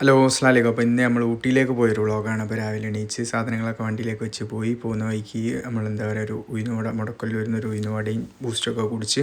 Hello അസ്സലാമു അലൈക്കും. അപ്പോൾ ഇന്ന് നമ്മൾ ഊട്ടിയിലേക്ക് പോയൊരു വ്ളോഗാണ്. അപ്പോൾ രാവിലെ എണീച്ച് സാധനങ്ങളൊക്കെ വണ്ടിയിലേക്ക് വെച്ച് പോകുന്ന വഴിക്ക് നമ്മൾ എന്താ പറയുക ഒരു ഉയിനുവട മുടക്കല്ലിൽ വരുന്നൊരു ഉയിനുവടയും ബൂസ്റ്റൊക്കെ കുടിച്ച്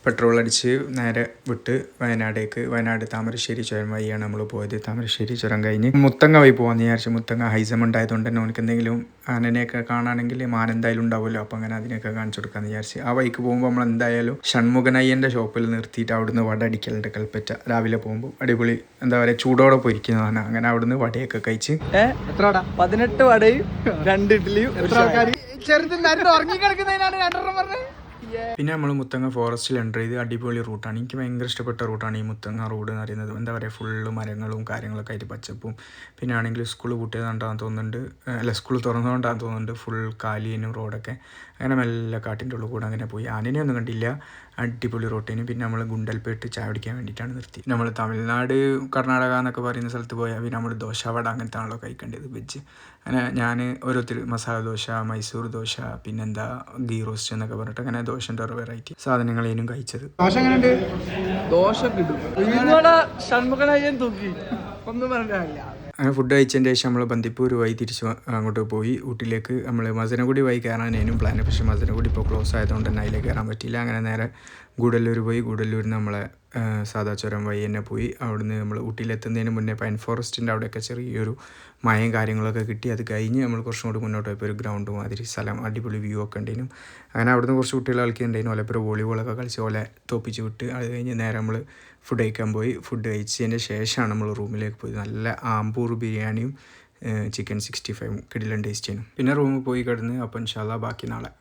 പെട്രോൾ അടിച്ച് നേരെ വിട്ട് വയനാട് താമരശ്ശേരി ചുരം വഴിയാണ് നമ്മൾ പോയത്. താമരശ്ശേരി ചുരം കഴിഞ്ഞ് മുത്തങ്ങ വഴി പോകാമെന്ന് വിചാരിച്ചു. മുത്തങ്ങ ഹൈസം ഉണ്ടായതുകൊണ്ട് തന്നെ എനിക്ക് എന്തെങ്കിലും ആനനെയൊക്കെ കാണുകയാണെങ്കിൽ മാൻ എന്തായാലും ഉണ്ടാവുമല്ലോ, അപ്പോൾ അങ്ങനെ അതിനൊക്കെ കാണിച്ചു കൊടുക്കാമെന്ന് വിചാരിച്ച് ആ വഴിക്ക് പോകുമ്പോൾ നമ്മൾ എന്തായാലും ഷൺമുഖനയ്യൻ്റെ ഷോപ്പിൽ നിർത്തിയിട്ട് അവിടുന്ന് വട അടിക്കലുണ്ട് കൽപ്പറ്റ. രാവിലെ പോകുമ്പോൾ അടിപൊളി എന്താ പറയുക ചൂടോടെ പൊരിക്കുന്നതാണ്. അങ്ങനെ അവിടുന്ന് വടയൊക്കെ കഴിച്ച് 18 വടയും 2 ഇഡ്ഡലിയും. പിന്നെ നമ്മൾ മുത്തങ്ങ ഫോറസ്റ്റിൽ എൻ്റർ ചെയ്ത് അടിപൊളി റൂട്ടാണ്. എനിക്ക് ഭയങ്കര ഇഷ്ടപ്പെട്ട റൂട്ടാണ് ഈ മുത്തങ്ങ റോഡ് എന്ന് പറയുന്നത്. എന്താ പറയുക ഫുള്ള് മരങ്ങളും കാര്യങ്ങളൊക്കെ ആയിട്ട് പച്ചപ്പും. പിന്നെ ആണെങ്കിൽ സ്കൂൾ പൂട്ടിയതുകൊണ്ടാണെന്ന് തോന്നുന്നുണ്ട്, അല്ല സ്കൂൾ തുറന്നുകൊണ്ടാണെന്ന് തോന്നുന്നുണ്ട്, ഫുൾ കാലിയനും റോഡൊക്കെ. അങ്ങനെ മെല്ലെ കാട്ടിൻ്റെ ഉള്ളിൽ കൂടെ അങ്ങനെ പോയി. ആനനെ ഒന്നും കണ്ടില്ല, അടിപൊളി റോട്ടിന്. പിന്നെ നമ്മൾ ഗുണ്ടൽപേട്ട് ചായ പിടിക്കാൻ വേണ്ടിയിട്ടാണ് നിർത്തി. നമ്മൾ തമിഴ്നാട് കർണാടക എന്നൊക്കെ പറയുന്ന സ്ഥലത്ത് പോയാൽ പിന്നെ നമ്മൾ ദോശവട അങ്ങനത്തെ ആണല്ലോ കഴിക്കേണ്ടത്, വെജ്. അങ്ങനെ ഞാൻ ഓരോരുത്തർ മസാല ദോശ, മൈസൂർ ദോശ, പിന്നെന്താ ഗീ റോസ്റ്റ് എന്നൊക്കെ പറഞ്ഞിട്ട് അങ്ങനെ ദോശൻ്റെ ഒരു വെറൈറ്റി സാധനങ്ങളേനും കഴിച്ചത്. ദോശ എങ്ങനെയുണ്ട്? ദോശ കിട്ടും. ഷൺമുഖനയ്യൻ തൂക്കി ഒന്നും പറഞ്ഞില്ല. അങ്ങനെ ഫുഡ് കഴിച്ചതിൻ്റെ ശേഷം നമ്മൾ ബന്ദിപ്പൂർ വഴി തിരിച്ച് അങ്ങോട്ട് പോയി. ഊട്ടിയിലേക്ക് നമ്മൾ മസനഗുഡി വഴി കയറാനേനും പ്ലാൻ, പക്ഷേ മസനഗുഡി ഇപ്പോൾ ക്ലോസ് ആയതുകൊണ്ട് തന്നെ അതിലേക്ക് കയറാൻ പറ്റിയില്ല. അങ്ങനെ നേരെ ഗൂഡല്ലൂർ പോയി. ഗൂഡല്ലൂരിൽ നമ്മളെ സാദാ ചുരം വഴി തന്നെ പോയി. അവിടുന്ന് നമ്മൾ ഊട്ടിയിലെത്തുന്നതിന് മുന്നേ പൈൻ ഫോറസ്റ്റിൻ്റെ അവിടെയൊക്കെ ചെറിയൊരു മഴയും കാര്യങ്ങളൊക്കെ കിട്ടി. അത് കഴിഞ്ഞ് നമ്മൾ കുറച്ചും കൂടി മുന്നോട്ട് പോയപ്പോൾ ഒരു ഗ്രൗണ്ട് മാതിരി സ്ഥലം, അടിപൊളി വ്യൂ ഒക്കെ ഉണ്ടായിരുന്നു. അങ്ങനെ അവിടുന്ന് കുറച്ച് കുട്ടികൾ കളിക്കുന്നുണ്ടായിരുന്നു. ഓലപ്പുറം വോളിബോളൊക്കെ കളിച്ച് ഓലെ തോപ്പിച്ച് വിട്ട് അത് കഴിഞ്ഞ് നേരെ നമ്മൾ ഫുഡ് കഴിക്കാൻ പോയി. ഫുഡ് കഴിച്ചതിൻ്റെ ശേഷമാണ് നമ്മൾ റൂമിലേക്ക് പോയത്. നല്ല ആമ്പൂർ ബിരിയാണിയും ചിക്കൻ 65 കിടിലൻ ടേസ്റ്റ് ചെയ്യുന്നു. പിന്നെ റൂമിൽ പോയി കിടന്ന്. അപ്പോൾ ഇൻഷാ അല്ലാഹ് ബാക്കി നാളെ.